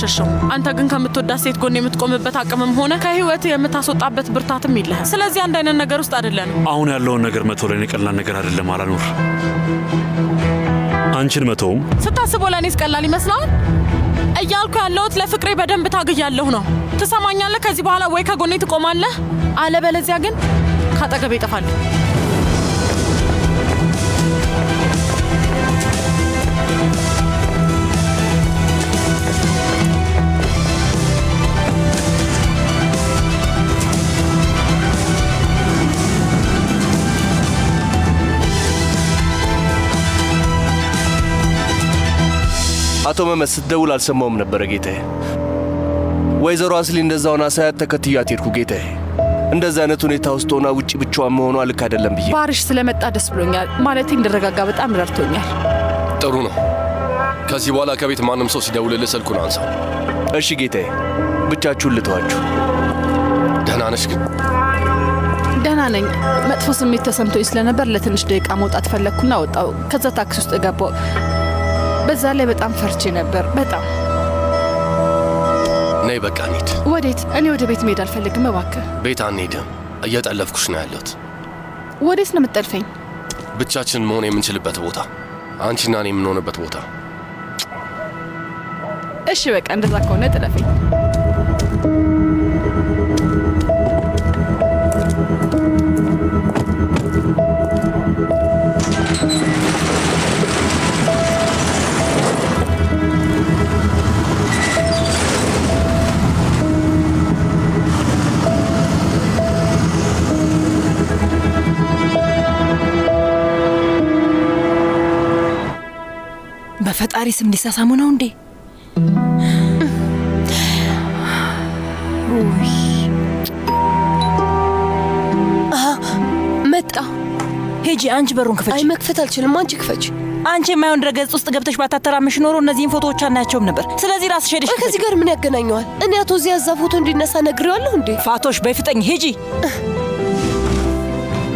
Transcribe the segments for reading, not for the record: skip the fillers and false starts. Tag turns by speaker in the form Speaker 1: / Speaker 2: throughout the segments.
Speaker 1: አልሸሸው። አንተ ግን ከምትወዳት ሴት ጎን የምትቆምበት አቅምም ሆነ ከህይወት የምታስወጣበት ብርታትም የለህም። ስለዚህ አንድ አይነት ነገር ውስጥ አይደለንም።
Speaker 2: አሁን ያለውን ነገር መተው ለኔ ቀላል ነገር አይደለም አላኑር። አንቺን መተውም
Speaker 1: ስታስበው ለኔስ ቀላል ይመስላል? እያልኩ ያለሁት ለፍቅሬ በደንብ ታግያለሁ ነው። ትሰማኛለህ? ከዚህ በኋላ ወይ ከጎኔ ትቆማለህ፣ አለበለዚያ ግን ካጠገቤ እጠፋለሁ።
Speaker 3: አቶ መመስ ስትደውል አልሰማውም ነበር ጌታዬ። ወይዘሮ አስሊ እንደዛው ሆና ሳያት ተከትያት ሄድኩ ጌታዬ። እንደዛ አይነት ሁኔታ ውስጥ ሆና ውጪ ብቻዋን መሆኗ ልክ አይደለም ብዬ።
Speaker 4: ባርሽ ስለመጣ ደስ ብሎኛል። ማለት እንድረጋጋ በጣም ረድቶኛል።
Speaker 5: ጥሩ ነው። ከዚህ በኋላ ከቤት ማንም ሰው ሲደውልልህ ስልኩን አንሳው።
Speaker 3: እሺ ጌታዬ፣ ብቻችሁን ልተዋችሁ።
Speaker 5: ደህና ነሽ ግን?
Speaker 4: ደህና ነኝ። መጥፎ ስሜት ተሰምቶኝ ስለነበር ለትንሽ ደቂቃ መውጣት ፈለግኩና ወጣው። ከዛ ታክሲ ውስጥ ገባው። በዛ ላይ በጣም ፈርቼ ነበር። በጣም
Speaker 5: ነይ በቃ እንሂድ።
Speaker 4: ወዴት? እኔ ወደ ቤት መሄድ አልፈልግም። እባክህ
Speaker 5: ቤት አንሄድም። እየጠለፍኩሽ ነው ያለሁት።
Speaker 4: ወዴት ነው የምትጠልፈኝ?
Speaker 5: ብቻችን መሆን የምንችልበት ቦታ፣ አንቺና እኔ የምንሆንበት ቦታ።
Speaker 4: እሺ በቃ እንደዛ ከሆነ ጥለፈኝ።
Speaker 6: በፈጣሪ ስም ሊሳሳሙ ነው እንዴ?
Speaker 7: መጣ።
Speaker 6: ሄጂ አንቺ በሩን ክፈች።
Speaker 7: አይ መክፈት አልችልም። አንቺ ክፈች።
Speaker 6: አንቺ የማይሆን ድረገጽ ውስጥ ገብተሽ ባታተራምሽ ኖሮ እነዚህን ፎቶዎች አናያቸውም ነበር። ስለዚህ ራስሽ ሄደሽ
Speaker 7: ከዚህ ጋር ምን ያገናኘዋል? እኔ አቶ ዚያዛ ፎቶ እንዲነሳ ነግሬዋለሁ እንዴ?
Speaker 6: ፋቶሽ በፍጠኝ ሄጂ።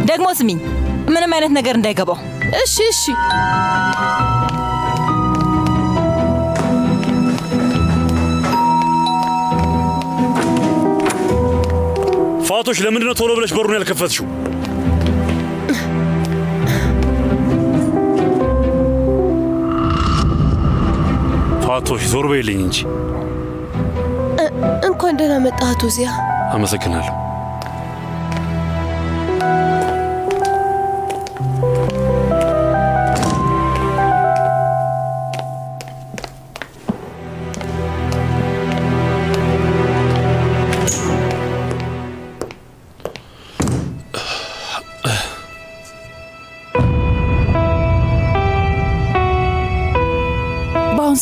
Speaker 6: ደግሞ ስሚኝ፣ ምንም አይነት ነገር እንዳይገባው።
Speaker 7: እሺ እሺ።
Speaker 2: ፋቶሽ ለምንድን ነው ቶሎ ብለሽ በሩን ያልከፈትሽው? ፋቶሽ ዞር በይልኝ እንጂ።
Speaker 7: እንኳን ደህና መጣህ አቶ ዚያ።
Speaker 2: አመሰግናለሁ።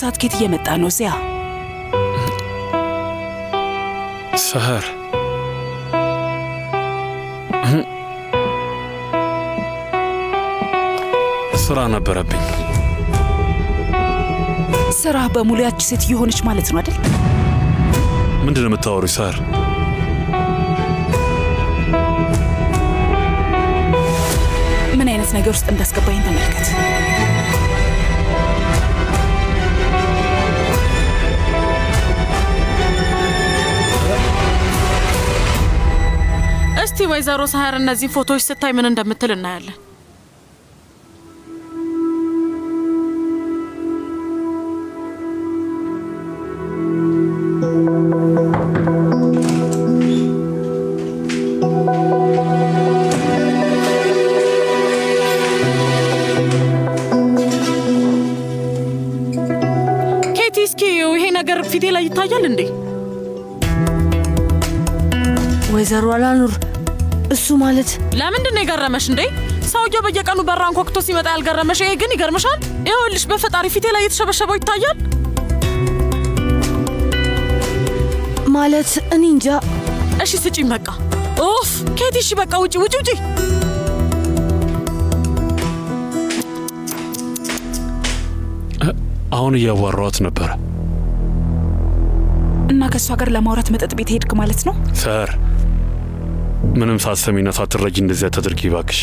Speaker 6: ሰዓት ከት እየመጣ ነው? ዚያ
Speaker 2: ሰህር ስራ ነበረብኝ።
Speaker 6: ስራ በሙሉ ያቺ ሴት የሆነች ማለት ነው አይደል?
Speaker 2: ምንድን ነው የምታወሩኝ ሰህር?
Speaker 6: ምን አይነት ነገር ውስጥ እንዳስገባኝ ተመልከት።
Speaker 1: እስቲ ወይዘሮ ሰህር እነዚህ ፎቶዎች ስታይ ምን እንደምትል እናያለን። ኬቲ፣ እስኪ ይሄ ነገር ፊቴ ላይ ይታያል እንዴ?
Speaker 7: ወይዘሮ አላኑር፣ እሱ ማለት
Speaker 1: ለምንድን ነው የገረመሽ እንዴ? ሰውየው በየቀኑ በራን ኮክቶ ሲመጣ ያልገረመሽ ይሄ ግን ይገርምሻል? ይኸውልሽ በፈጣሪ ፊቴ ላይ የተሸበሸበው ይታያል
Speaker 7: ማለት እኔ እንጃ።
Speaker 1: እሺ ስጪኝ በቃ። ኡፍ ኬቲ፣ እሺ በቃ ውጪ ውጪ ውጪ።
Speaker 2: አሁን እያዋራኋት ነበረ
Speaker 6: እና ከእሷ ጋር ለማውራት መጠጥ ቤት ሄድክ ማለት ነው?
Speaker 2: ሰህር ምንም ሳትሰሚና ሳትረጂ እንደዚያ ተደርጊ እባክሽ።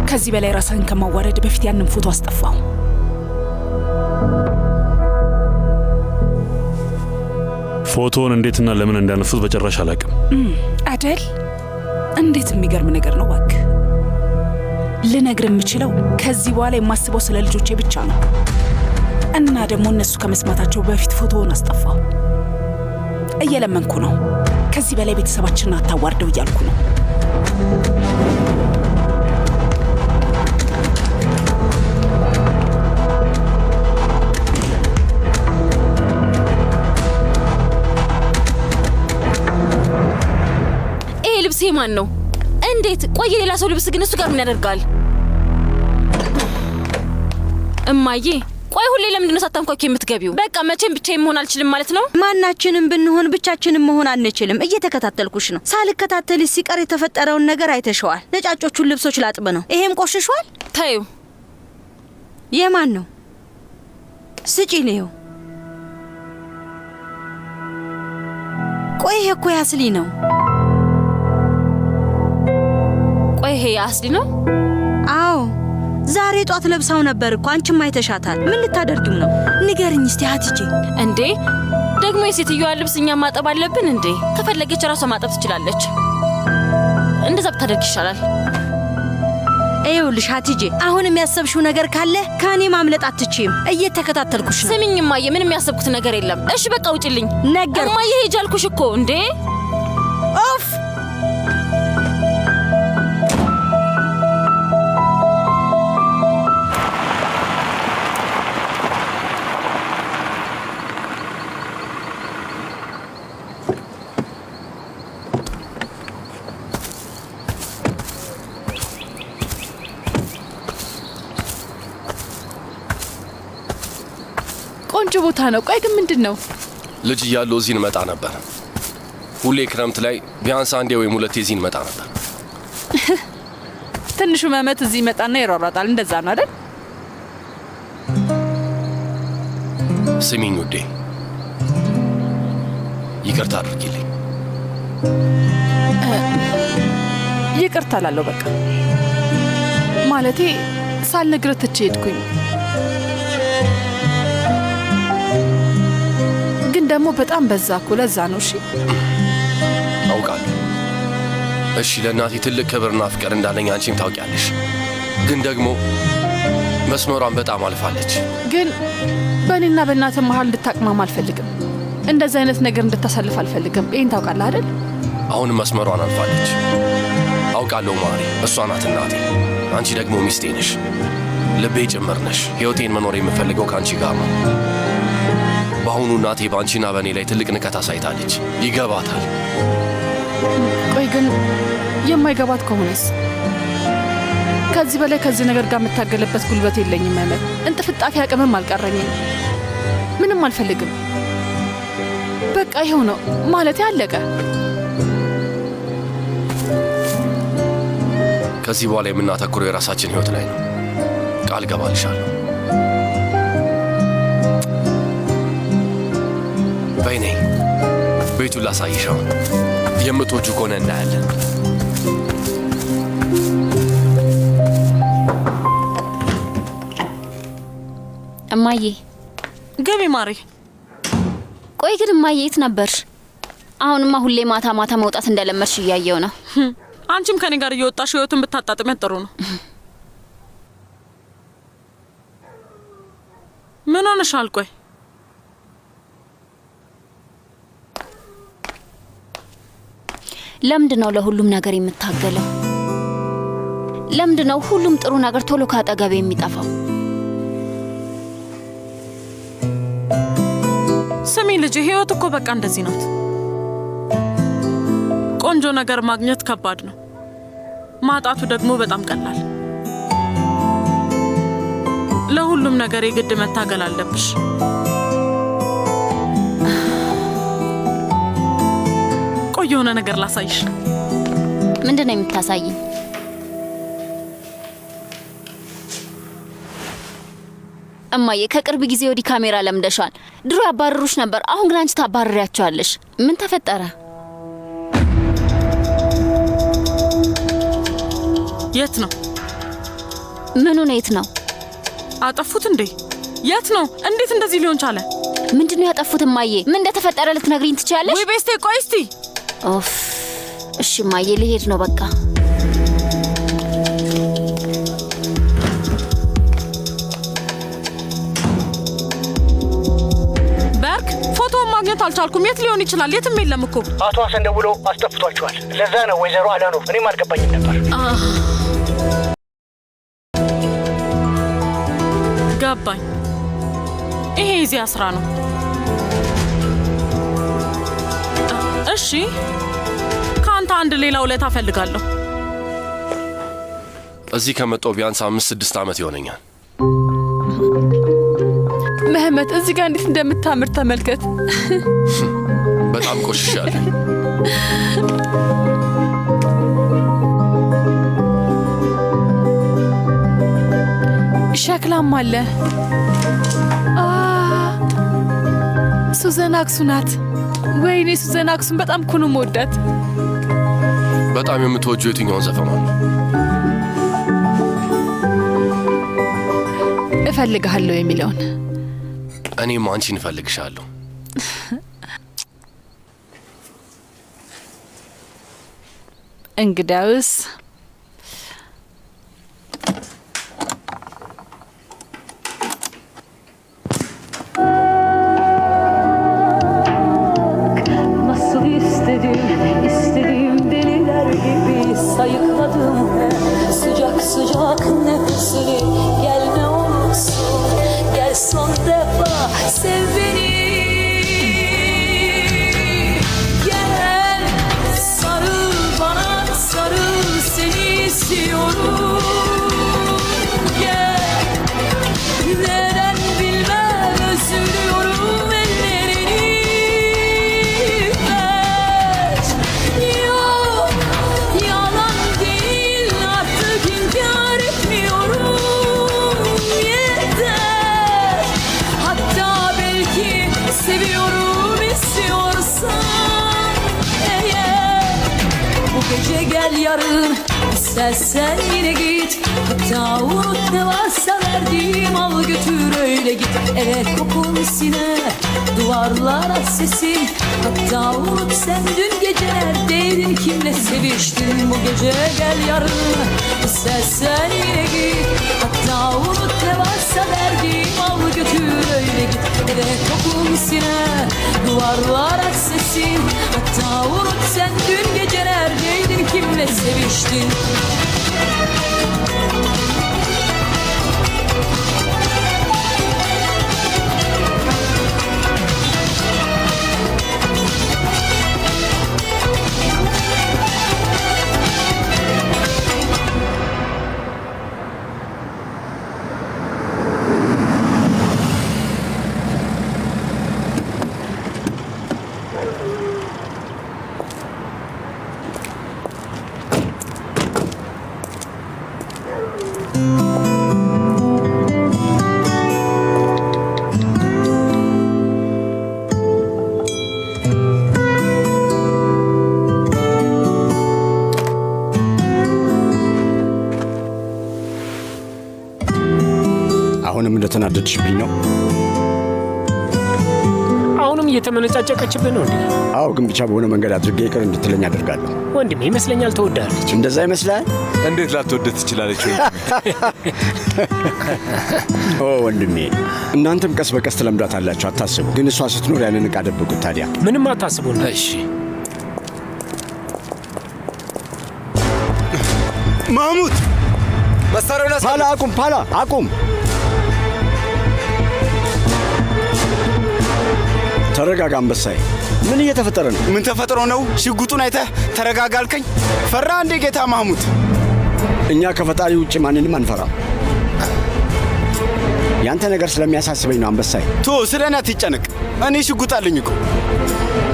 Speaker 6: ከዚህ በላይ ራስህን ከማዋረድ በፊት ያንን ፎቶ አስጠፋው።
Speaker 2: ፎቶውን እንዴትና ለምን እንዳነሱት በጭራሽ አላውቅም።
Speaker 8: አደል እንዴት የሚገርም ነገር ነው እባክህ። ልነግር የምችለው ከዚህ በኋላ የማስበው ስለ ልጆቼ ብቻ ነው። እና ደግሞ እነሱ ከመስማታቸው በፊት ፎቶውን አስጠፋው። እየለመንኩ ነው። ከዚህ በላይ ቤተሰባችንን አታዋርደው እያልኩ ነው።
Speaker 9: ልብስ ማን ነው? እንዴት? ቆይ ሌላ ሰው ልብስ ግን እሱ ጋር ምን ያደርጋል? እማዬ ቆይ ሁሌ ለምንድን ነው ሳታንኳኩ የምትገቢው? በቃ መቼም ብቻዬን መሆን አልችልም ማለት ነው?
Speaker 6: ማናችንም ብንሆን ብቻችንን መሆን አንችልም። እየተከታተልኩሽ ነው። ሳልከታተልሽ ሲቀር የተፈጠረውን ነገር አይተሽዋል። ነጫጮቹን ልብሶች ላጥብ ነው። ይሄም ቆሽሿል።
Speaker 9: ታዩ
Speaker 6: የማን ነው? ስጪ ልየው። ቆይ ይሄ እኮ ያስሊ ነው።
Speaker 9: ቆይ ይሄ አስሊ ነው?
Speaker 6: አዎ ዛሬ ጧት ለብሳው ነበር እኮ። አንቺም አይተሻታል። ምን ልታደርጊው ነው? ንገርኝ እስቲ ሀቲጄ።
Speaker 9: እንዴ ደግሞ የሴትዮዋ ልብስ እኛ ማጠብ አለብን እንዴ? ከፈለገች ራሷ ማጠብ ትችላለች። እንደዛ ብታደርግ ይሻላል።
Speaker 6: ይኸውልሽ ሀቲጄ፣ አሁን የሚያሰብሽው ነገር ካለ ከኔ ማምለጥ አትችይም። እየተከታተልኩሽ ነው።
Speaker 9: ስሚኝ እማዬ፣ ምንም ያሰብኩት ነገር የለም። እሺ በቃ ውጪልኝ።
Speaker 6: ነገር
Speaker 9: እማዬ ሂጂ አልኩሽ እኮ። እንዴ
Speaker 6: ኦፍ!
Speaker 4: ቆንጆ ቦታ ነው። ቆይ ግን ምንድን ነው?
Speaker 5: ልጅ እያለሁ እዚህ እንመጣ ነበር። ሁሌ ክረምት ላይ ቢያንስ አንዴ ወይም ሁለቴ እዚህ እንመጣ ነበር።
Speaker 4: ትንሹ መመት እዚህ መጣና ይሯሯጣል። እንደዛ ነው አይደል?
Speaker 5: ስሚኝ ውዴ፣ ይቅርታ አድርጊልኝ።
Speaker 4: ይቅርታ ላለው በቃ ማለቴ ሳልነግርህ ትቼ ሄድኩኝ። ግን ደግሞ በጣም በዛ እኮ። ለዛ ነው። እሺ
Speaker 5: አውቃለሁ። እሺ ለእናቴ ትልቅ ክብርና ፍቅር እንዳለኝ አንቺም ታውቂያለሽ። ግን ደግሞ መስመሯን በጣም አልፋለች።
Speaker 4: ግን በእኔና በእናትህ መሀል እንድታቅማም አልፈልግም። እንደዚህ አይነት ነገር እንድታሳልፍ አልፈልግም። ይህን ታውቃለህ አይደል?
Speaker 5: አሁን መስመሯን አልፋለች። አውቃለሁ ማሪ፣ እሷ ናት እናቴ። አንቺ ደግሞ ሚስቴ ነሽ፣ ልቤ ጭምር ነሽ። ሕይወቴን መኖር የምፈልገው ከአንቺ ጋር ነው። በአሁኑ እናቴ በአንቺና በእኔ ላይ ትልቅ ንቀት አሳይታለች። ይገባታል።
Speaker 4: ቆይ ግን የማይገባት ከሆነስ? ከዚህ በላይ ከዚህ ነገር ጋር የምታገለበት ጉልበት የለኝም። ማለት እንጥፍጣፊ አቅምም አልቀረኝም። ምንም አልፈልግም። በቃ ይኸው ነው ማለት ያለቀ።
Speaker 5: ከዚህ በኋላ የምናተኩረው የራሳችን ሕይወት ላይ ነው። ቃል ገባልሻለሁ። በይኔ ቤቱን ላሳይሻው። የምትወጁ ከሆነ እናያለን።
Speaker 9: እማዬ
Speaker 1: ገቢ ማሪ።
Speaker 9: ቆይ ግን እማዬ የት ነበርሽ? አሁንማ ሁሌ ማታ ማታ መውጣት እንደለመድሽ እያየው ነው።
Speaker 1: አንቺም ከኔ ጋር እየወጣሽ ህይወትን ብታጣጥሚያት ጥሩ ነው። ምን ሆነሻል? ቆይ
Speaker 9: ለምንድን ነው ለሁሉም ነገር የምታገለው? ለምንድን ነው ሁሉም ጥሩ ነገር ቶሎ ካጠገቤ የሚጠፋው?
Speaker 1: ስሚ ልጅ፣ ህይወት እኮ በቃ እንደዚህ ናት። ቆንጆ ነገር ማግኘት ከባድ ነው፣ ማጣቱ ደግሞ በጣም ቀላል። ለሁሉም ነገር የግድ መታገል አለብሽ። ቆይ የሆነ ነገር ላሳይሽ።
Speaker 9: ምንድን ነው የምታሳይኝ? እማዬ ከቅርብ ጊዜ ወዲህ ካሜራ ለምደሻል። ድሮ ያባረሩሽ ነበር፣ አሁን ግን አንቺ ታባረሪያቸዋለሽ። ምን ተፈጠረ?
Speaker 1: የት ነው?
Speaker 9: ምኑ ነው? የት ነው?
Speaker 1: አጠፉት እንዴ? የት ነው? እንዴት እንደዚህ ሊሆን ቻለ?
Speaker 9: ምንድነው ያጠፉት? እማዬ ምን እንደተፈጠረ ልትነግሪኝ ትችያለሽ?
Speaker 1: ወይ ቤስቴ ቆይ እስቲ።
Speaker 9: ኦፍ እሺ እማዬ ልሄድ ነው በቃ።
Speaker 1: በርክ ፎቶውን ማግኘት አልቻልኩም። የት ሊሆን ይችላል? የትም የለም እኮ።
Speaker 10: አቶ ሀሰን ደውሎ አስጠፍቷቸዋል። ለዛ ነው ወይዘሮ አላኖ። እኔም አልገባኝም ነበር።
Speaker 1: ገባኝ። ይሄ የዚያ ስራ ነው። እሺ ከአንተ አንድ ሌላ ውለታ እፈልጋለሁ።
Speaker 5: እዚህ ከመጣሁ ቢያንስ 5-6 ዓመት ይሆነኛል።
Speaker 4: መህመት እዚህ ጋር እንዴት እንደምታምር ተመልከት።
Speaker 5: በጣም ቆሽሻለሁ።
Speaker 4: ሸክላም አለ። ሱዘን አክሱ ናት። ወይኔ ሱዘን አክሱን በጣም እኮ ነው የምወዳት።
Speaker 5: በጣም የምትወጂው የትኛውን ዘፈኗን?
Speaker 4: እፈልግሃለሁ የሚለውን።
Speaker 5: እኔም አንቺን እፈልግሻለሁ።
Speaker 4: እንግዳውስ
Speaker 11: sen yine git. Hatta unut ne varsa verdiğim, al götür öyle git. Eve kokun siner, duvarlara sesin. Hatta unut sen dün gece neredeydin, kimle seviştin. Bu gece gel yarın, sen yine git. Hatta unut ne varsa verdiğim, al götür öyle git. Eve kokun siner, duvarlara sesin. Hatta unut sen dün gece neredeydin, kimle seviştin.
Speaker 12: አሁንም እንደተናደድሽብኝ ነው?
Speaker 10: አሁንም እየተመነጫጨቀችብን ነው እንዴ?
Speaker 12: አዎ፣ ግን ብቻ በሆነ መንገድ አድርጌ ይቅር እንድትለኝ አደርጋለሁ።
Speaker 10: ወንድሜ ይመስለኛል ተወዳለች።
Speaker 12: እንደዛ ይመስላል?
Speaker 3: እንዴት ላትወደድ ትችላለች?
Speaker 12: ኦ ወንድሜ፣ እናንተም ቀስ በቀስ ትለምዳታላችሁ፣ አታስቡ። ግን እሷ ስትኖር ያንን ዕቃ ደብቁት። ታዲያ
Speaker 10: ምንም አታስቡ።
Speaker 5: እሺ
Speaker 12: ማሙት፣
Speaker 3: መሳሪያውን
Speaker 12: ፓላ አቁም፣ ፓላ አቁም። ተረጋጋ አንበሳዬ። ምን እየተፈጠረ ነው?
Speaker 13: ምን ተፈጥሮ ነው? ሽጉጡን አይተህ ተረጋጋ አልከኝ? ፈራ እንዴ ጌታ ማሙት?
Speaker 12: እኛ ከፈጣሪ ውጭ ማንንም አንፈራም። ያንተ ነገር ስለሚያሳስበኝ ነው አንበሳዬ።
Speaker 13: ቶ ስለ እኔ አትጨነቅ። እኔ ሽጉጥ አለኝ እኮ።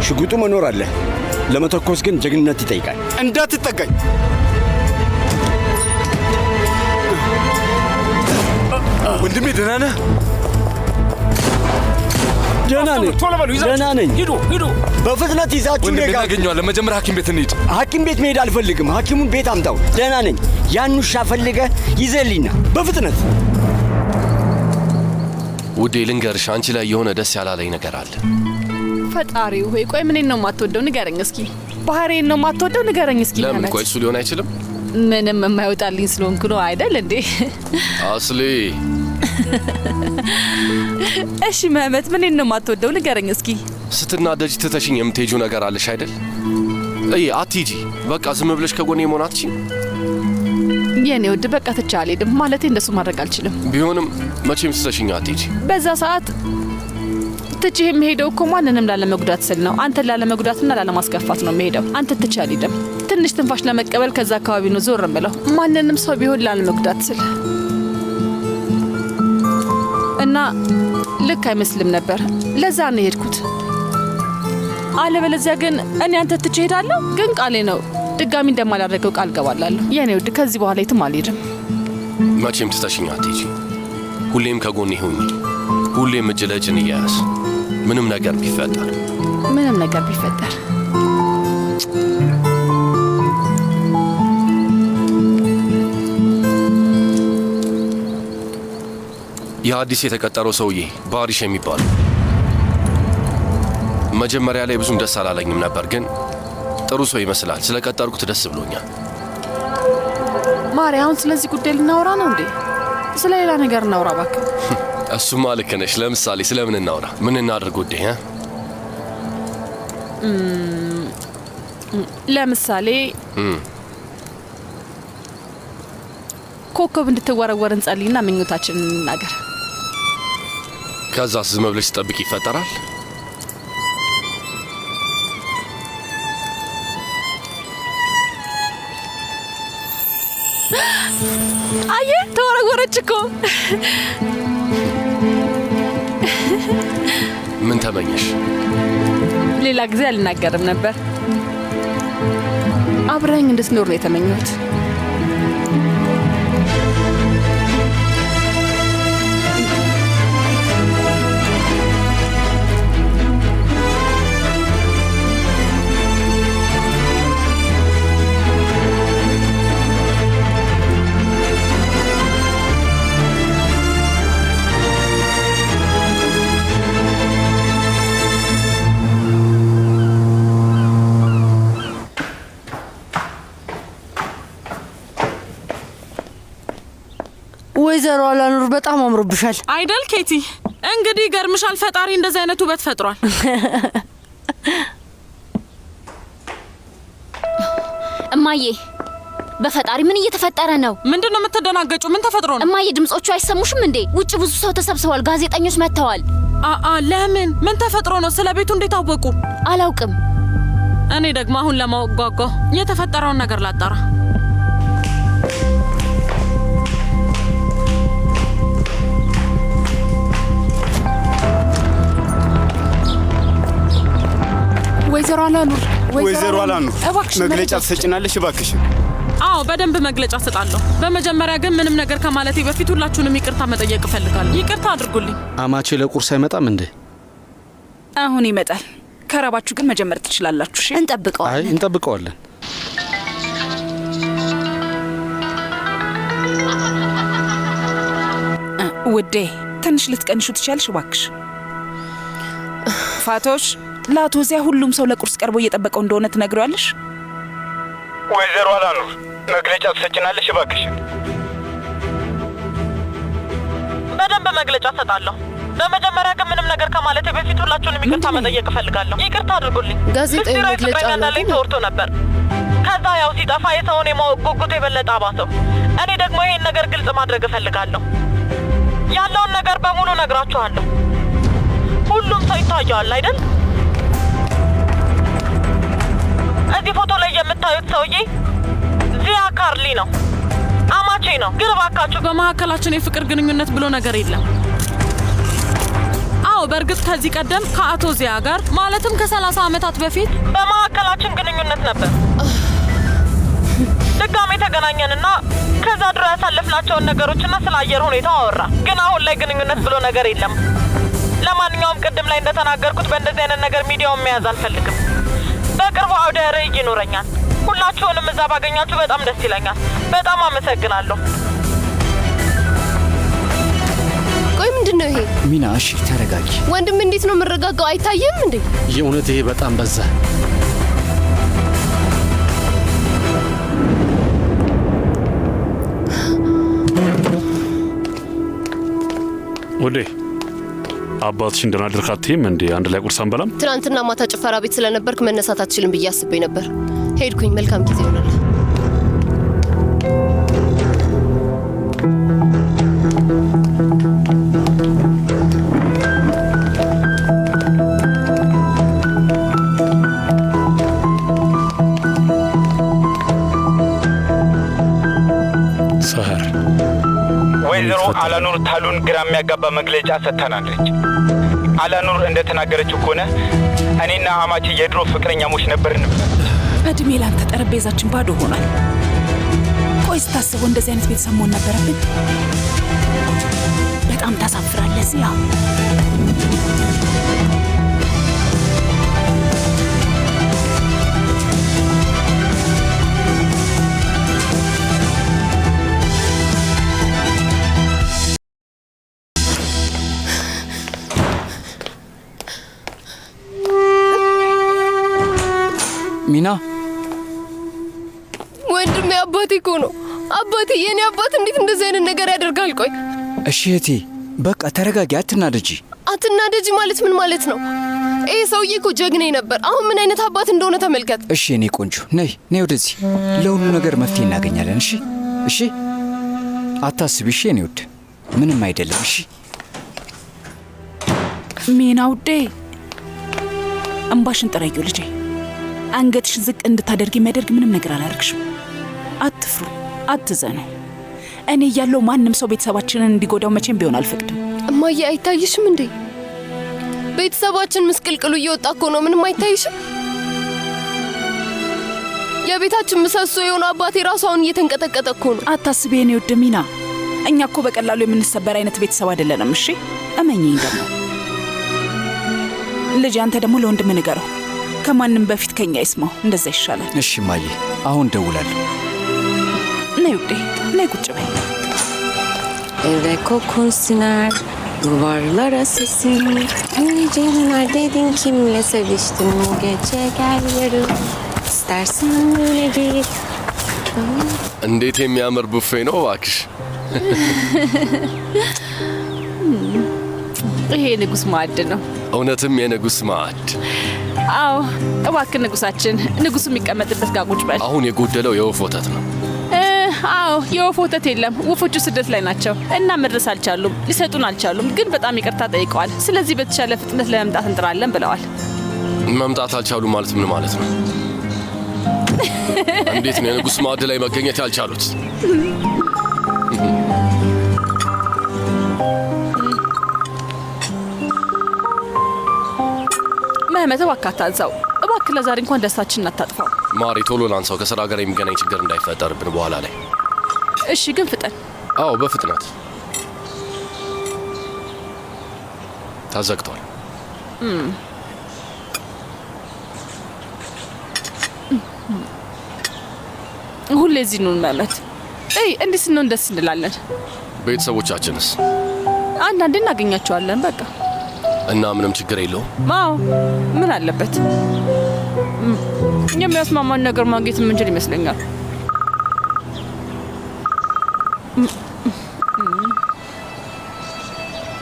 Speaker 12: ሽጉጡ መኖር አለ፣ ለመተኮስ ግን ጀግንነት ይጠይቃል።
Speaker 13: እንዳትጠጋኝ።
Speaker 3: ወንድሜ ደህና ነህ?
Speaker 12: ደህና ነኝ፣ ደህና ነኝ።
Speaker 10: ሂዱ ሂዱ፣
Speaker 12: በፍጥነት ይዛችሁ
Speaker 3: ወንድሜ እናገኘዋለን። መጀመሪያ ሐኪም ቤት እንሂድ።
Speaker 12: ሐኪም ቤት መሄድ አልፈልግም። ሐኪሙን ቤት አምጣው። ደህና ነኝ። ያን ውሻ ፈልገህ ይዘህልኝና በፍጥነት
Speaker 5: ውዴ ልንገርሽ፣ አንቺ ላይ የሆነ ደስ ያላለኝ ነገር አለ።
Speaker 4: ፈጣሪው ሆይ ቆይ ምንን ነው የማትወደው ንገረኝ እስኪ። ባህሪዬን ነው የማትወደው ንገረኝ እስኪ።
Speaker 5: ለምን? ቆይ እሱ ሊሆን አይችልም?
Speaker 4: ምንም የማይወጣልኝ ስለሆንኩ ነው አይደል እንዴ?
Speaker 5: አስሊ
Speaker 4: እሺ መህመት ምንን ነው የማትወደው ንገረኝ እስኪ።
Speaker 5: ስትናደጅ ትተሽኝ የምትሄጂው ነገር አለሽ አይደል? አትሂጂ በቃ ዝም ብለሽ ከጎኔ መሆን አትችይም?
Speaker 4: የኔ ውድ በቃ ትቼ አልሄድም። ማለቴ እንደሱ ማድረግ አልችልም።
Speaker 5: ቢሆንም መቼም ትተሽኝ አትሂጂ።
Speaker 4: በዛ ሰዓት ትቼ የምሄደው እኮ ማንንም ላለመጉዳት ስል ነው። አንተን ላለመጉዳትና ላለማስከፋት ነው የምሄደው። አንተ ትቼ አልሄድም። ትንሽ ትንፋሽ ለመቀበል ከዛ አካባቢ ነው ዞር እምለው። ማንንም ሰው ቢሆን ላለመጉዳት ስል እና ልክ አይመስልም ነበር። ለዛ ነው የሄድኩት። አለበለዚያ ግን እኔ አንተ ትቼ እሄዳለሁ። ግን ቃሌ ነው ድጋሚ እንደማላደርገው ቃል ገባላለሁ። የኔ ውድ ከዚህ በኋላ የትም አልሄድም።
Speaker 5: መቼም ትተሽኝ አትሂጂ። ሁሌም ከጎኔ ሁኚ። ሁሌም እጅ ለእጅ እንያያዝ። ምንም ነገር ቢፈጠር የአዲስ የተቀጠረው ሰውዬ ባሪሽ የሚባለው መጀመሪያ ላይ ብዙም ደስ አላለኝም ነበር፣ ግን ጥሩ ሰው ይመስላል። ስለቀጠርኩት ደስ ብሎኛል።
Speaker 4: ማሪ አሁን ስለዚህ ጉዳይ ልናወራ ነው እንዴ? ስለ ሌላ ነገር እናውራ እባክህ።
Speaker 5: እሱማ ልክ ነሽ። ለምሳሌ ስለምን እናውራ? ምን እናድርግ ውዴ?
Speaker 4: ለምሳሌ ኮከብ እንድትወረወር እንጸልይና ምኞታችንን እንናገር።
Speaker 5: ከዛስ ዝም ብለሽ ትጠብቂ ይፈጠራል?
Speaker 4: አየህ ተወረወረች እኮ።
Speaker 5: ምን ተመኘሽ?
Speaker 4: ሌላ ጊዜ አልናገርም ነበር። አብረኸኝ እንድትኖር ነው የተመኘሁት።
Speaker 7: ወይዘሮ አላኑር በጣም አምሮብሻል
Speaker 1: አይደል ኬቲ? እንግዲህ ገርምሻል። ፈጣሪ እንደዚህ አይነት ውበት ፈጥሯል።
Speaker 9: እማዬ በፈጣሪ ምን እየተፈጠረ ነው?
Speaker 1: ምንድነው የምትደናገጩ? ምን ተፈጥሮ ነው?
Speaker 9: እማዬ ድምጾቹ አይሰሙሽም እንዴ? ውጭ ብዙ ሰው ተሰብስቧል። ጋዜጠኞች መጥተዋል።
Speaker 1: ለምን? ምን ተፈጥሮ ነው? ስለ ቤቱ እንዴት አወቁ?
Speaker 9: አላውቅም።
Speaker 1: እኔ ደግሞ አሁን ለማወቅ ጓጓ። የተፈጠረውን ነገር ላጣራ።
Speaker 4: ወይዘሮ አላኑር
Speaker 13: እባክሽ መግለጫ ትሰጭናለሽ እባክሽ?
Speaker 1: አዎ በደንብ መግለጫ ሰጣለሁ። በመጀመሪያ ግን ምንም ነገር ከማለቴ በፊት ሁላችሁንም ይቅርታ መጠየቅ እፈልጋለሁ። ይቅርታ አድርጉልኝ።
Speaker 2: አማቼ ለቁርስ አይመጣም እንዴ?
Speaker 8: አሁን ይመጣል። ከራባችሁ ግን መጀመር ትችላላችሁ። እሺ
Speaker 6: እንጠብቀዋለን።
Speaker 2: እንጠብቀዋለን።
Speaker 8: ውዴ ትንሽ ልትቀንሹ ትችያለሽ እባክሽ። ፋቶሽ ለአቶ ዚያ ሁሉም ሰው ለቁርስ ቀርቦ እየጠበቀው እንደሆነ ትነግሪዋለሽ?
Speaker 10: ወይዘሮ አላኑር መግለጫ ትሰጭናለሽ እባክሽ?
Speaker 1: በደንብ መግለጫ ሰጣለሁ። በመጀመሪያ ግን ምንም ነገር ከማለቴ በፊት ሁላችሁንም ይቅርታ መጠየቅ እፈልጋለሁ። ይቅርታ አድርጉልኝ።
Speaker 7: ጋዜጣዊ መግለጫ
Speaker 1: እንዳለኝ ተወርቶ ነበር። ከዛ ያው ሲጠፋ የሰውን የማወቅ ጉጉት የበለጠ አባሰው። እኔ ደግሞ ይሄን ነገር ግልጽ ማድረግ እፈልጋለሁ። ያለውን ነገር በሙሉ ነግራችኋለሁ። ሁሉም ሰው ይታየዋል አይደል? እዚህ ፎቶ ላይ የምታዩት ሰውዬ ዚያ ካርሊ ነው። አማቼ ነው። ግን እባካችሁ በመካከላችን የፍቅር ግንኙነት ብሎ ነገር የለም። አዎ በእርግጥ ከዚህ ቀደም ከአቶ ዚያ ጋር ማለትም ከ30 ዓመታት በፊት በመካከላችን ግንኙነት ነበር። ድጋሜ ተገናኘንና ከዛ ድሮ ያሳለፍናቸውን ነገሮችና ስለ አየር ሁኔታው አወራ። ግን አሁን ላይ ግንኙነት ብሎ ነገር የለም። ለማንኛውም ቅድም ላይ እንደተናገርኩት በእንደዚህ አይነት ነገር ሚዲያውን መያዝ አልፈልግም። በቅርቡ አውደ ርዕይ ይኖረኛል። ሁላችሁንም እዛ ባገኛችሁ በጣም ደስ ይለኛል። በጣም አመሰግናለሁ።
Speaker 7: ቆይ ምንድነው ይሄ?
Speaker 14: ሚና እሺ ተረጋጊ።
Speaker 7: ወንድም እንዴት ነው የምረጋጋው? አይታየም እንዴ?
Speaker 2: የእውነት ይሄ በጣም በዛ። ወዴ አባትሽ እንደናደርክ አትይም እንዴ? አንድ ላይ ቁርስ አንበላም?
Speaker 7: ትናንትና ማታ ጭፈራ ቤት ስለነበርክ መነሳት አትችልም ብዬ አስቤ ነበር። ሄድኩኝ። መልካም ጊዜ ይሆናል።
Speaker 2: ሰህር
Speaker 13: ወይዘሮ አላኑር ታሉን ግራ የሚያጋባ መግለጫ ሰጥተናለች። አላኑር እንደተናገረችው ከሆነ እኔና አማቼ የድሮ ፍቅረኛሞች ነበርን።
Speaker 8: እድሜ ላንተ ጠረጴዛችን ባዶ ሆኗል። ቆይ ስታስበው እንደዚህ አይነት ቤተሰብ መሆን ነበረብን? በጣም ታሳፍራለህ ሲያ።
Speaker 14: ሚና
Speaker 7: ወንድሜ አባቴ እኮ ነው። አባቴ የኔ አባት እንዴት እንደዚህ አይነት ነገር ያደርጋል? ቆይ
Speaker 14: እሺ እህቴ በቃ ተረጋጊ፣ አትናደጂ።
Speaker 7: አትናደጂ ማለት ምን ማለት ነው? ይሄ ሰውዬ እኮ ጀግኔ ነበር። አሁን ምን አይነት አባት እንደሆነ ተመልከት።
Speaker 14: እሺ እኔ ቆንጆ ነይ ወደዚህ። ለሁሉ ነገር መፍትሄ እናገኛለን። እሺ አታስቢ። እሺ እኔ ውድ ምንም አይደለም። እሺ
Speaker 8: ሚና ውዴ፣ እምባሽን ጥረዩ ልጄ። አንገትሽን ዝቅ እንድታደርግ የሚያደርግ ምንም ነገር አላደርግሽም። አትፍሩ፣ አትዘኑ። እኔ እያለሁ ማንም ሰው ቤተሰባችንን እንዲጎዳው መቼም ቢሆን አልፈቅድም።
Speaker 7: እማዬ አይታይሽም እንዴ? ቤተሰባችን ምስቅልቅሉ እየወጣ እኮ ነው። ምንም አይታይሽም? የቤታችን ምሰሶ የሆነ አባቴ ራሷን እየተንቀጠቀጠ እኮ ነው።
Speaker 8: አታስቢ የኔ ውድ ሚና፣ እኛ እኮ በቀላሉ የምንሰበር አይነት ቤተሰብ አይደለንም። እሺ እመኚኝ። ደግሞ ልጅ አንተ ደግሞ ለወንድም ንገረው፣ ከማንም በፊት ከኛ ይስማው። እንደዛ ይሻላል።
Speaker 14: እሺ ማዬ፣ አሁን ደውላለሁ።
Speaker 8: ነይ ውዴ፣ ነይ ቁጭ በይ።
Speaker 15: Eve kokun siner, duvarlara sesin. Canlar dedin kimle seviştin bu gece, gel yarın. İstersen öyle bir...
Speaker 5: እንዴት የሚያምር ቡፌ ነው እባክሽ።
Speaker 4: ይሄ ንጉስ ማዕድ ነው።
Speaker 5: እውነትም የንጉስ ማዕድ።
Speaker 4: አዎ እባክህ ንጉሳችን፣ ንጉሱ የሚቀመጥበት ጋር ቁጭ በል።
Speaker 5: አሁን የጎደለው የወፍ ወተት ነው።
Speaker 4: አዎ የወፍ ወተት የለም። ወፎቹ ስደት ላይ ናቸው እና መድረስ አልቻሉም፣ ሊሰጡን አልቻሉም። ግን በጣም ይቅርታ ጠይቀዋል። ስለዚህ በተሻለ ፍጥነት ለመምጣት እንጥራለን ብለዋል።
Speaker 5: መምጣት አልቻሉም ማለት ምን ማለት ነው? እንዴት ነው የንጉስ ማዕድ ላይ መገኘት ያልቻሉት?
Speaker 4: መህመት እባክህ አታንሳው። እባክህ ለዛሬ እንኳን ደስታችንን አታጥፋው።
Speaker 5: ማሪ ቶሎ ላንሳው፣ ከስራ ጋር የሚገናኝ ችግር እንዳይፈጠርብን በኋላ ላይ።
Speaker 4: እሺ ግን ፍጠን።
Speaker 5: አዎ በፍጥነት። ተዘግቷል።
Speaker 4: ሁሌ እዚህ ኑን መህመት። እንዲህ ስንሆን ደስ እንላለን።
Speaker 5: ቤተሰቦቻችንስ?
Speaker 4: አንዳንዴ እናገኛቸዋለን በቃ።
Speaker 5: እና ምንም ችግር የለውም።
Speaker 4: አዎ ምን አለበት? የሚያስማማን ነገር ማግኘት የምንችል ይመስለኛል።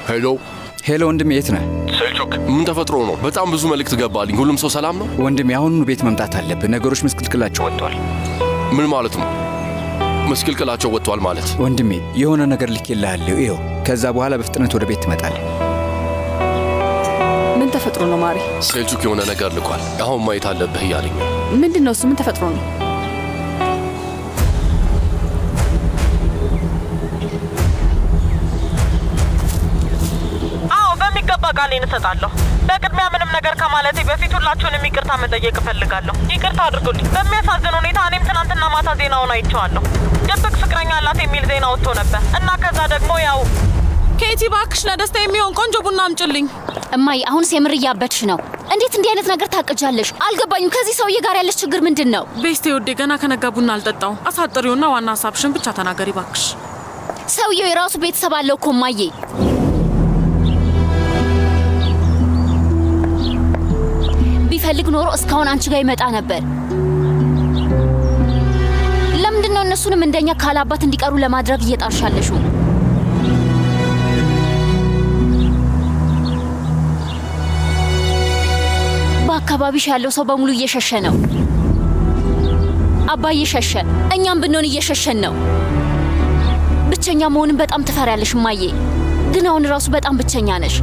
Speaker 14: ሄሎ ወንድሜ፣ የት ነህ?
Speaker 5: ሴልቹክ፣ ምን ተፈጥሮ ነው? በጣም ብዙ መልእክት ገባልኝ። ሁሉም ሰው ሰላም ነው?
Speaker 14: ወንድሜ አሁኑኑ ቤት መምጣት አለብህ። ነገሮች ምስቅልቅላቸው ወጥቷል።
Speaker 5: ምን ማለት ነው ምስቅልቅላቸው ወጥቷል ማለት?
Speaker 14: ወንድሜ የሆነ ነገር ልኬልሃለሁ፣ ይኸው። ከዛ በኋላ በፍጥነት ወደ ቤት ትመጣለህ።
Speaker 4: ምን ተፈጥሮ ነው ማሪ?
Speaker 5: ሴልቹክ የሆነ ነገር ልኳል። አሁን ማየት አለብህ እያለኝ።
Speaker 4: ምንድን ነው እሱ? ምን ተፈጥሮ ነው? አዎ በሚገባ ቃሌን እሰጣለሁ። በቅድሚያ ምንም ነገር ከማለቴ በፊት ሁላችሁንም ይቅርታ መጠየቅ እፈልጋለሁ። ይቅርታ አድርጉልኝ። በሚያሳዝን ሁኔታ እኔም ትናንትና ማታ ዜናውን አይቼዋለሁ። ድብቅ ፍቅረኛ አላት የሚል ዜና ወጥቶ ነበር እና ከዛ ደግሞ ያው ኬቲ እባክሽ ለደስታ የሚሆን ቆንጆ ቡና አምጪልኝ።
Speaker 9: እማዬ አሁንስ የምር እያበድሽ ነው። እንዴት እንዲህ አይነት ነገር ታቅጃለሽ? አልገባኝም። ከዚህ ሰውዬ ጋር ያለሽ ችግር ምንድን ነው?
Speaker 1: ቤስቴ ውዴ፣ ገና ከነጋ ቡና አልጠጣው። አሳጥሪውና ዋና ሀሳብሽን ብቻ ተናገሪ እባክሽ።
Speaker 9: ሰውዬው የራሱ ቤተሰብ አለው እኮ እማዬ። ቢፈልግ ኖሮ እስካሁን አንቺ ጋር ይመጣ ነበር። ለምንድን ነው እነሱንም እንደኛ ካላባት እንዲቀሩ ለማድረግ እየጣርሻለሽው? በአካባቢሽ ያለው ሰው በሙሉ እየሸሸ ነው። አባዬ ሸሸ፣ እኛም ብንሆን እየሸሸን ነው። ብቸኛ መሆንን በጣም ትፈሪያለሽ እማዬ፣ ግን አሁን ራሱ በጣም ብቸኛ ነሽ።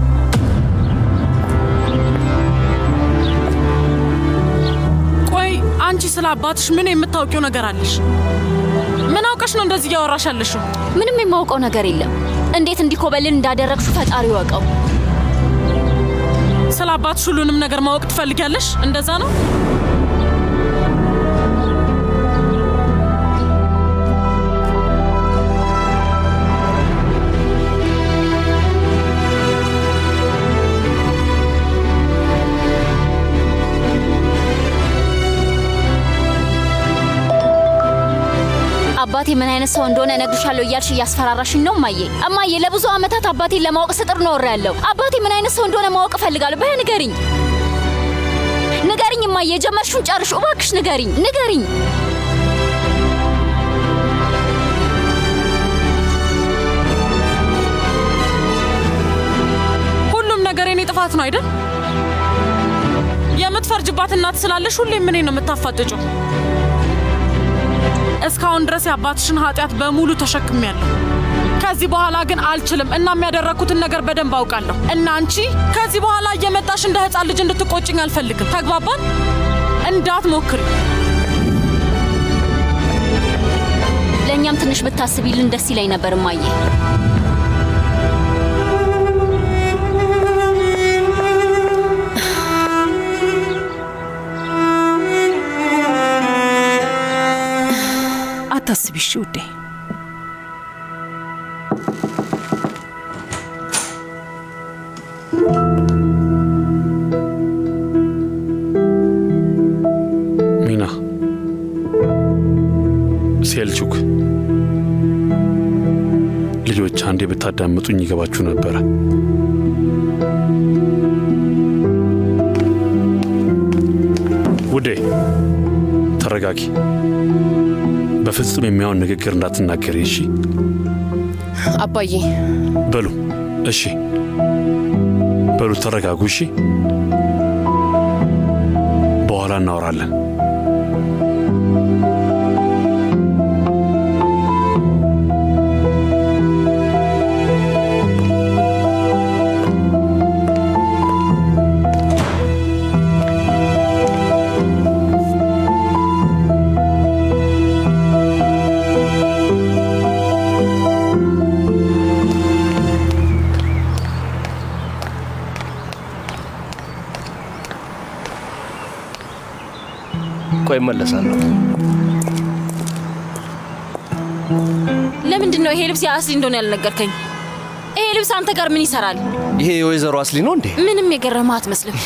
Speaker 1: ቆይ አንቺ ስለ አባትሽ ምን የምታውቂው ነገር አለሽ? ምን አውቀሽ ነው እንደዚህ እያወራሽ ያለሽው?
Speaker 9: ምንም የማውቀው ነገር የለም። እንዴት እንዲኮበልን እንዳደረግሽው ፈጣሪ ወቀው።
Speaker 1: ስለ አባትሽ ሁሉንም ነገር ማወቅ ትፈልጊያለሽ? እንደዛ ነው?
Speaker 9: አባቴ ምን አይነት ሰው እንደሆነ እነግርሻለሁ እያልሽ እያስፈራራሽኝ ነው እማዬ። እማዬ ለብዙ ዓመታት አባቴን ለማወቅ ስጥር ኖሬያለሁ። አባቴ ምን አይነት ሰው እንደሆነ ማወቅ እፈልጋለሁ። በይ ንገሪኝ፣ ንገሪኝ እማዬ። የጀመርሽውን ጨርሽ እባክሽ፣ ንገሪኝ፣ ንገሪኝ።
Speaker 1: ሁሉም ነገር የኔ ጥፋት ነው አይደል? የምትፈርጅባት እናት ስላለሽ ሁሌም እኔን ነው የምታፋጥጪው። እስካሁን ድረስ የአባትሽን ኃጢአት በሙሉ ተሸክሜያለሁ። ከዚህ በኋላ ግን አልችልም እና የሚያደረኩትን ነገር በደንብ አውቃለሁ። እና አንቺ ከዚህ በኋላ እየመጣሽ እንደ ሕፃን ልጅ እንድትቆጭኝ አልፈልግም። ተግባባን? እንዳትሞክሪ።
Speaker 9: ለእኛም ትንሽ ብታስቢልን ደስ ይለኝ ነበር እማዬ።
Speaker 8: አታስቢ እሺ ውዴ።
Speaker 2: ሚና ሴልቹክ፣ ልጆች አንዴ ብታዳምጡኝ ይገባችሁ ነበረ። ውዴ ተረጋጊ። በፍጹም የሚያውን ንግግር እንዳትናገሪ እሺ?
Speaker 7: አባዬ
Speaker 2: በሉ እሺ፣ በሉ ተረጋጉ እሺ? በኋላ እናወራለን።
Speaker 3: ቆይ እመለሳለሁ።
Speaker 9: ለምንድን ነው ይሄ ልብስ የአስሊ እንደሆነ ያልነገርከኝ? ይሄ ልብስ አንተ ጋር ምን ይሰራል?
Speaker 3: ይሄ የወይዘሮ አስሊ ነው እንዴ?
Speaker 9: ምንም የገረመህ አትመስልም።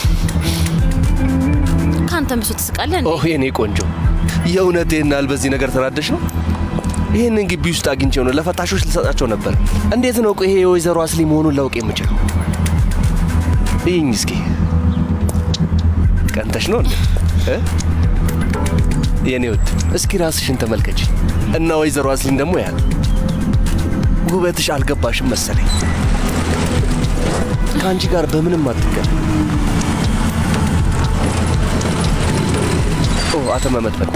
Speaker 9: ከአንተም ብሶ ትስቃለህ እንዴ?
Speaker 3: ኦህ የኔ ቆንጆ፣ የእውነቴን ያህል በዚህ ነገር ተናደሽ ነው? ይህንን ግቢ ውስጥ አግኝቼው ነው ለፈታሾች ልሰጣቸው ነበር። እንዴት ነው ቆይ ይሄ የወይዘሮ አስሊ መሆኑን ላውቅ የምችለው? ይህኝ እስኪ ቀንተሽ ነው እንዴ? የኔ ውድ እስኪ ራስሽን ተመልከች እና ወይዘሮ አስሊን ደግሞ ያህል ውበትሽ አልገባሽም መሰለኝ። ከአንቺ ጋር በምንም አትገናኝ። አቶ መመት በቃ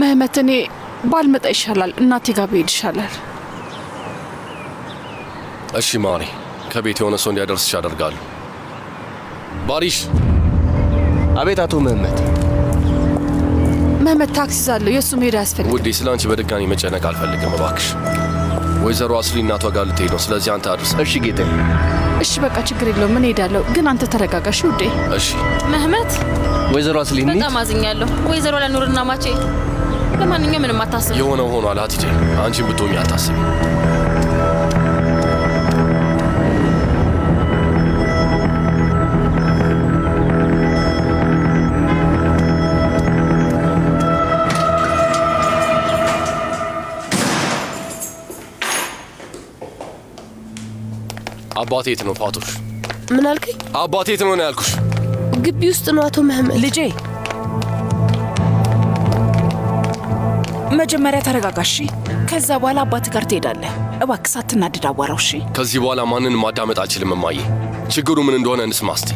Speaker 4: መህመት፣ እኔ ባልመጣ ይሻላል። እናቴ ጋር ብሄድ ይሻላል።
Speaker 5: እሺ ማሪ፣ ከቤት የሆነ ሰው እንዲያደርስሽ አደርጋለሁ። ባሪሽ።
Speaker 3: አቤት አቶ መህመት።
Speaker 4: መህመት ታክሲ ዛለሁ፣ የእሱ መሄድ አያስፈልግም።
Speaker 5: ውዴ፣ ስለ አንቺ በድጋሚ መጨነቅ አልፈልግም እባክሽ። ወይዘሮ አስሊ እናቷ ጋር ልትሄድ ነው፣ ስለዚህ አንተ አድርስ።
Speaker 3: እሺ ጌታዬ።
Speaker 4: እሺ በቃ ችግር የለውም፣ ምን ሄዳለሁ። ግን አንተ ተረጋጋሽ ውዴ።
Speaker 5: እሺ
Speaker 9: መህመት።
Speaker 3: ወይዘሮ አስሊ
Speaker 9: በጣም አዝኛለሁ። ወይዘሮ ለኑርና ማቼ። ለማንኛውም ምንም አታስብ።
Speaker 5: የሆነው ሆኗል። አትጄ አንቺን ብትሆኚ አታስቢ። አባቴ የት ነው ፋቶሽ?
Speaker 7: ምን አልከኝ?
Speaker 5: አባቴ የት ነው ያልኩሽ?
Speaker 7: ግቢ ውስጥ ነው አቶ መህመድ።
Speaker 8: ልጄ መጀመሪያ ተረጋጋሽ። ከዛ በኋላ አባት ጋር ትሄዳለህ። እባክህ ሳትናደድ አዋራው። እሺ።
Speaker 5: ከዚህ በኋላ ማንንም ማዳመጥ አልችልም እማዬ። ችግሩ ምን እንደሆነ እንስማ እስቲ።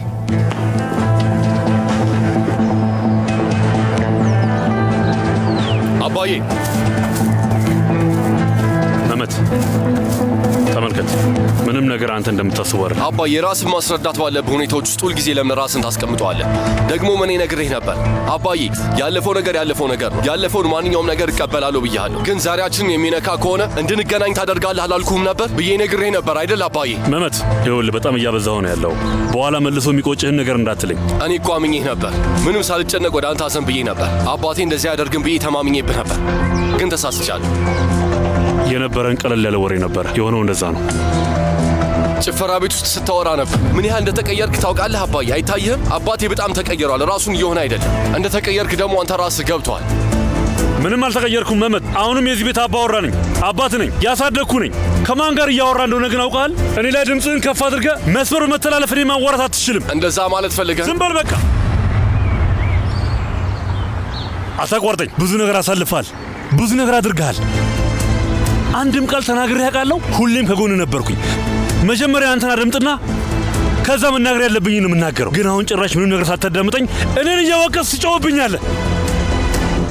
Speaker 5: አባዬ።
Speaker 2: መመት ተመልከት፣ ምንም ነገር አንተ እንደምታስበው አይደል።
Speaker 5: አባዬ ራስን ማስረዳት ባለብህ ሁኔታዎች ውስጥ ሁልጊዜ ለምን ራስን ታስቀምጠዋለህ? ደግሞ እኔ ነግሬህ ነበር አባዬ፣ ያለፈው ነገር ያለፈው ነገር ነው። ያለፈውን ማንኛውም ነገር እቀበላለሁ ብያለሁ። ግን ዛሬያችንን የሚነካ ከሆነ እንድንገናኝ ታደርጋለህ አላልኩህም ነበር ብዬ ነግሬህ ነበር አይደል አባዬ?
Speaker 2: መመት ይኸውልህ፣ በጣም እያበዛኸው ነው ያለው። በኋላ መልሶ የሚቆጭህን ነገር እንዳትለኝ።
Speaker 5: እኔ እኮ አምኜህ ነበር። ምንም ሳልጨነቅ ወደ አንተ አዘን ብዬ ነበር። አባቴ እንደዚህ ያደርግን ብዬ ተማምኜብህ ነበር። ግን ተሳስቻለሁ።
Speaker 2: የነበረን ቀለል ያለ ወሬ ነበር። የሆነው እንደዛ ነው።
Speaker 5: ጭፈራ ቤት ውስጥ ስታወራ ነበር። ምን ያህል እንደተቀየርክ ታውቃለህ አባዬ? አይታየህም? አባቴ በጣም ተቀይሯል። ራሱን እየሆነ አይደለም። እንደተቀየርክ ደግሞ አንተ ራስህ ገብቷል።
Speaker 2: ምንም አልተቀየርኩም መመት። አሁንም የዚህ ቤት አባወራ ነኝ፣ አባት ነኝ፣ ያሳደግኩ ነኝ። ከማን ጋር እያወራ እንደሆነ ግን አውቃል። እኔ ላይ ድምፅህን ከፍ አድርገህ መስመር በመተላለፍ እኔ ማዋራት አትችልም።
Speaker 5: እንደዛ ማለት ፈልገህ?
Speaker 2: ዝም በል በቃ። አታቋርጠኝ። ብዙ ነገር አሳልፈሃል፣ ብዙ ነገር አድርገሃል። አንድም ቃል ተናግሬ ያውቃለሁ? ሁሌም ከጎን ነበርኩኝ። መጀመሪያ አንተን አደምጥና ከዛ መናገር ያለብኝን ነው የምናገረው። ግን አሁን ጭራሽ ምንም ነገር ሳታዳምጠኝ እኔን እያወቀስ ትጮህብኛለህ።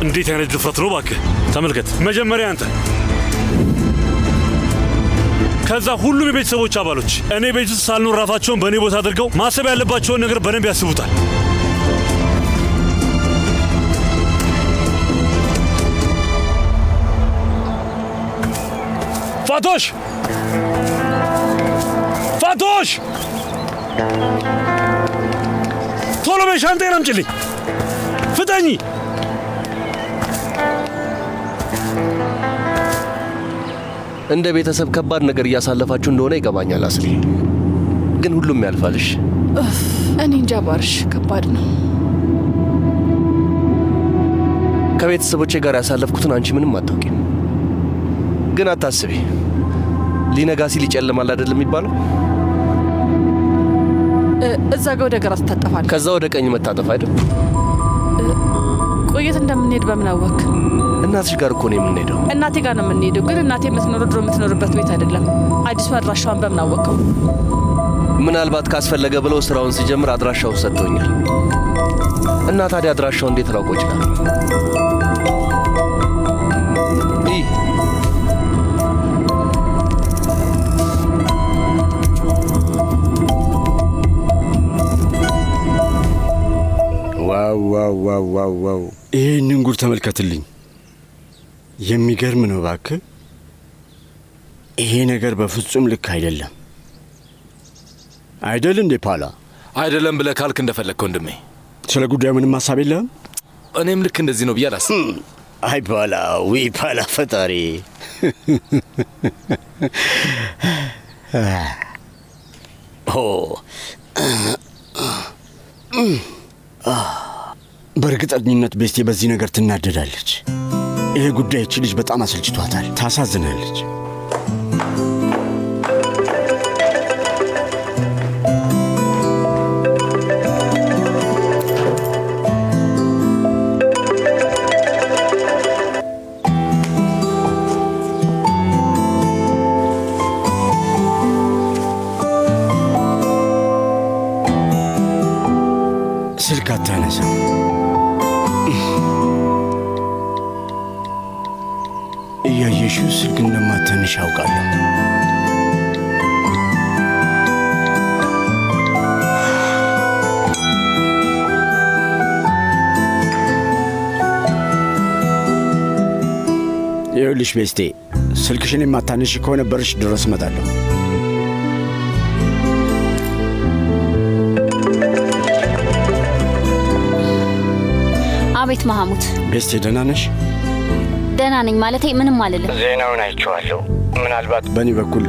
Speaker 2: እንዴት አይነት ድፍረት ነው እባክህ! ተመልከት፣ መጀመሪያ አንተ፣ ከዛ ሁሉም የቤተሰቦች አባሎች እኔ ቤት ውስጥ ሳልኖር ራሳቸውን በእኔ ቦታ አድርገው ማሰብ ያለባቸውን ነገር በደንብ ያስቡታል። ፋቶሽ! ፋቶሽ! ቶሎ በይ ሻንጣዬን አምጪልኝ! ፍጠኝ!
Speaker 3: እንደ ቤተሰብ ከባድ ነገር እያሳለፋችሁ እንደሆነ ይገባኛል አስሊ፣ ግን ሁሉም ያልፋልሽ።
Speaker 4: እኔ እንጃ ባርሽ፣ ከባድ ነው።
Speaker 3: ከቤተሰቦቼ ጋር ያሳለፍኩትን አንቺ ምንም አታውቂም። ግን አታስቢ፣ ሊነጋ ሲል ይጨልማል አይደል የሚባለው?
Speaker 4: እዛ ጋር ወደ ግራ ትታጠፋለህ፣
Speaker 3: ከዛ ወደ ቀኝ መታጠፍ አይደል?
Speaker 4: ቆየት እንደምንሄድ በምን አወክ?
Speaker 3: እናትሽ ጋር እኮ ነው የምንሄደው።
Speaker 4: እናቴ ጋር ነው የምንሄደው፣ ግን እናቴ የምትኖረው ድሮ የምትኖርበት ቤት አይደለም። አዲሱ አድራሻዋን በምን አወቀው?
Speaker 3: ምናልባት ካስፈለገ ብለው ስራውን ሲጀምር አድራሻውን ሰጥቶኛል። እና ታዲያ አድራሻው እንዴት ላውቀው ይችላል?
Speaker 12: ዋው! ይህንን ጉድ ተመልከትልኝ። የሚገርም ነው እባክህ። ይሄ ነገር በፍጹም ልክ አይደለም። አይደል እንዴ ፓላ?
Speaker 5: አይደለም ብለህ ካልክ እንደፈለግከ ወንድሜ።
Speaker 12: ስለ ጉዳዩ ምንም ሀሳብ የለህም?
Speaker 5: እኔም ልክ እንደዚህ ነው ብዬ አላስብም።
Speaker 12: አይ ፓላ፣ ዊ ፓላ፣ ፈጣሪ በእርግጠኝነት ቤስቴ በዚህ ነገር ትናደዳለች። ይሄ ጉዳይ እቺ ልጅ በጣም አሰልችቷታል። ታሳዝናለች። ስልክ አታነሳም። እያየሽው ስልክ እንደማታነሽ አውቃለሁ። ይኸውልሽ ቤስቴ፣ ስልክሽን የማታነሽ ከሆነ በርሽ ድረስ እመጣለሁ።
Speaker 9: አቤት መሐሙድ።
Speaker 12: ቤስቴ ደህና ነሽ?
Speaker 9: ደህና ነኝ ማለቴ ምንም አልልም።
Speaker 10: ዜናውን አይቼዋለሁ። ምናልባት
Speaker 12: በእኔ በኩል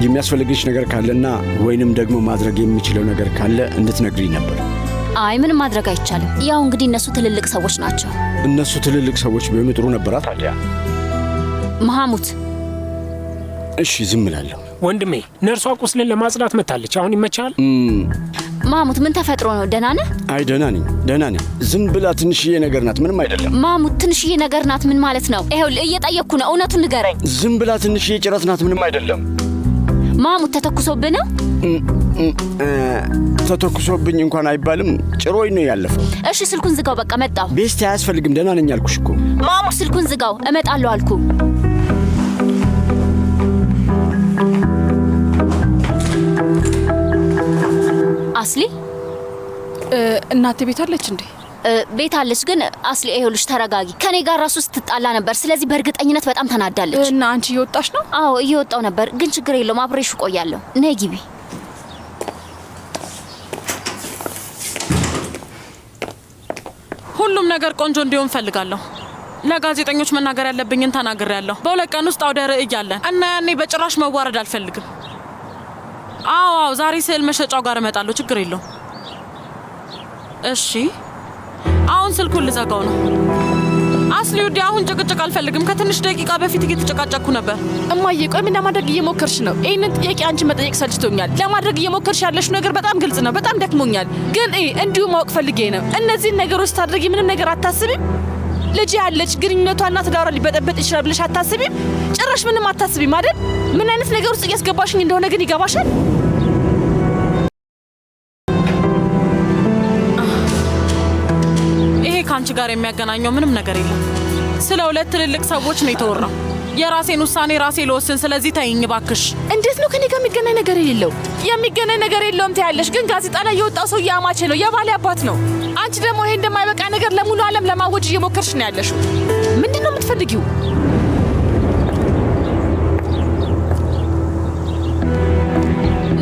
Speaker 12: የሚያስፈልግሽ ነገር ካለና ወይንም ደግሞ ማድረግ የሚችለው ነገር ካለ እንድትነግሪኝ ነበር።
Speaker 9: አይ ምንም ማድረግ አይቻልም። ያው እንግዲህ እነሱ ትልልቅ ሰዎች ናቸው።
Speaker 12: እነሱ ትልልቅ ሰዎች ቢሆኑ ጥሩ ነበራት።
Speaker 10: ታዲያ
Speaker 9: መሐሙድ፣
Speaker 12: እሺ ዝም እላለሁ።
Speaker 16: ወንድሜ ነርሷ ቁስልን ለማጽዳት መታለች። አሁን ይመቻል?
Speaker 9: ማሙት ምን ተፈጥሮ ነው? ደህና ነህ?
Speaker 12: አይ ደህና ነኝ። ዝም ብላ ትንሽዬ ነገር ናት፣ ምንም አይደለም።
Speaker 9: ማሙት ትንሽዬ ነገር ናት ምን ማለት ነው? ይኸውልህ እየጠየቅኩ ነው፣ እውነቱን ንገረኝ።
Speaker 12: ዝም ብላ ትንሽዬ ጭረት ናት፣ ምንም አይደለም።
Speaker 9: ማሙት ተተኩሶብህ ነው?
Speaker 12: ተተኩሶብኝ እንኳን አይባልም፣ ጭሮኝ ነው ያለፈው።
Speaker 9: እሺ ስልኩን ዝጋው፣ በቃ መጣሁ።
Speaker 12: ቤስቲ አያስፈልግም፣ ደህና ነኝ አልኩሽ እኮ።
Speaker 9: ማሙት ስልኩን ዝጋው፣ እመጣለሁ አልኩ። አስሊ
Speaker 4: እናቴ ቤት አለች እንዴ?
Speaker 9: ቤት አለች፣ ግን አስሊ ይኸውልሽ ተረጋጊ። ከኔ ጋር ራሱ ስትጣላ ነበር። ስለዚህ በእርግጠኝነት በጣም ተናዳለች።
Speaker 4: እና አንቺ እየወጣሽ ነው?
Speaker 9: አዎ እየወጣው ነበር፣ ግን ችግር የለውም አብሬሽ እቆያለሁ። ነይ ግቢ።
Speaker 1: ሁሉም ነገር ቆንጆ እንዲሆን ፈልጋለሁ። ለጋዜጠኞች መናገር ያለብኝን ተናግሬያለሁ። በሁለት ቀን ውስጥ አውደ ርዕይ አለን እና ያኔ በጭራሽ መዋረድ አልፈልግም። አዎ ዛሬ ስዕል መሸጫው ጋር እመጣለሁ፣ ችግር የለውም። እሺ አሁን ስልኩን ልዘጋው ነው። አስሊ ውዴ፣ አሁን ጭቅጭቅ አልፈልግም። ከትንሽ ደቂቃ በፊት እየተጨቃጨቅኩ ነበር።
Speaker 4: እማዬ ቆይ ምን ለማድረግ እየሞከርሽ ነው? ይህንን ጥያቄ አንቺ መጠየቅ ሰልችቶኛል። ለማድረግ እየሞከርሽ ያለሽ ነገር በጣም ግልጽ ነው። በጣም ደክሞኛል። ግን እንዲሁ ማወቅ ፈልጌ ነው። እነዚህን ነገሮች ስታደርጊ ምንም ነገር አታስቢም? ልጅ ያለች ግንኙነቷና ትዳሯ ሊበጠበጥ ይችላል ብለሽ አታስቢም? ጭራሽ ምንም አታስቢም አይደል? ምን አይነት ነገር ውስጥ እያስገባሽኝ እንደሆነ ግን ይገባሻል?
Speaker 1: ይሄ ከአንቺ ጋር የሚያገናኘው ምንም ነገር የለም። ስለ ሁለት ትልልቅ ሰዎች ነው የተወራው። የራሴን ውሳኔ ራሴ ልወስን። ስለዚህ ተይኝ ባክሽ።
Speaker 4: እንዴት ነው ከኔ ጋር የሚገናኝ ነገር የሌለው? የሚገናኝ ነገር የለውም ትያለሽ፣ ግን ጋዜጣ ላይ የወጣው ሰው የአማቼ ነው፣ የባሌ አባት ነው። አንቺ ደግሞ ይሄ እንደማይበቃ ነገር ለሙሉ ዓለም ለማወጅ እየሞከርሽ ነው ያለሽው። ምንድን ነው የምትፈልጊው?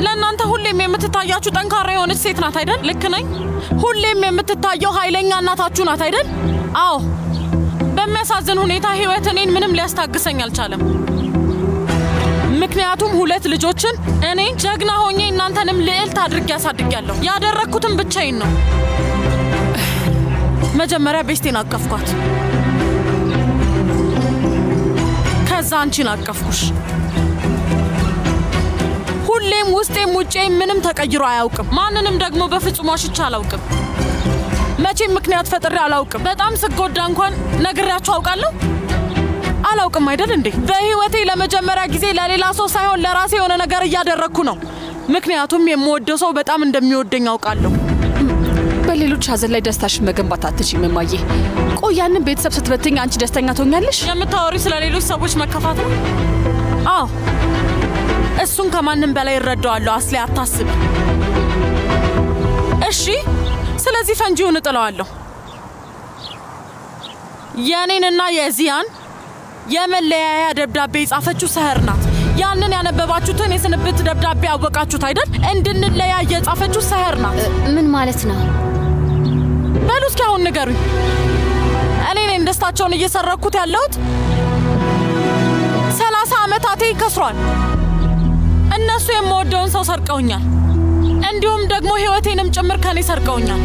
Speaker 1: ለእናንተ ሁሌም የምትታያችሁ ጠንካራ የሆነች ሴት ናት አይደል? ልክ ነኝ? ሁሌም የምትታየው ኃይለኛ እናታችሁ ናት አይደል? አዎ። በሚያሳዝን ሁኔታ ህይወት እኔን ምንም ሊያስታግሰኝ አልቻለም። ምክንያቱም ሁለት ልጆችን እኔ ጀግና ሆኜ እናንተንም ልዕልት አድርጌ ያሳድጊያለሁ። ያደረግኩትም ብቻዬን ነው። መጀመሪያ ቤስቴን አቀፍኳት፣ ከዛ አንቺን አቀፍኩሽ። ሁሌም ውስጤም ውጬም ምንም ተቀይሮ አያውቅም። ማንንም ደግሞ በፍጹም ዋሽቼ አላውቅም። መቼም ምክንያት ፈጥሬ አላውቅም። በጣም ስጎዳ እንኳን ነግሬያችሁ አውቃለሁ? አላውቅም አይደል እንዴ? በህይወቴ ለመጀመሪያ ጊዜ ለሌላ ሰው ሳይሆን ለራሴ የሆነ ነገር እያደረግኩ ነው። ምክንያቱም የምወደው ሰው በጣም እንደሚወደኝ አውቃለሁ።
Speaker 4: በሌሎች ሀዘን ላይ ደስታሽን መገንባት አትችይም እማዬ። ቆይ ያንን ቤተሰብ ስትበትኝ አንቺ ደስተኛ ትሆኛለሽ?
Speaker 1: የምታወሪ ስለ ሌሎች ሰዎች መከፋት ነው? አዎ እሱን ከማንም በላይ እረዳዋለሁ። አስሊ አታስቢ እሺ? ስለዚህ ፈንጂውን እጥለዋለሁ። የኔንና የዚያን የመለያያ ደብዳቤ የጻፈችው ሰህር ናት። ያንን ያነበባችሁትን የስንብት ደብዳቤ ያወቃችሁት አይደል? እንድንለያይ የጻፈችው ሰህር ናት።
Speaker 9: ምን ማለት ነው?
Speaker 1: በሉ እስኪ አሁን ንገሩኝ። እኔ ነኝ ደስታቸውን እየሰረኩት ያለሁት? 30 ዓመታቴ ከስሯል። እነሱ የምወደውን ሰው ሰርቀውኛል። እንዲሁም ደግሞ ህይወቴንም ጭምር ከኔ ሰርቀውኛል።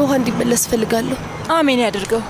Speaker 7: ውሃ እንዲመለስ እፈልጋለሁ።
Speaker 17: አሜን ያድርገው።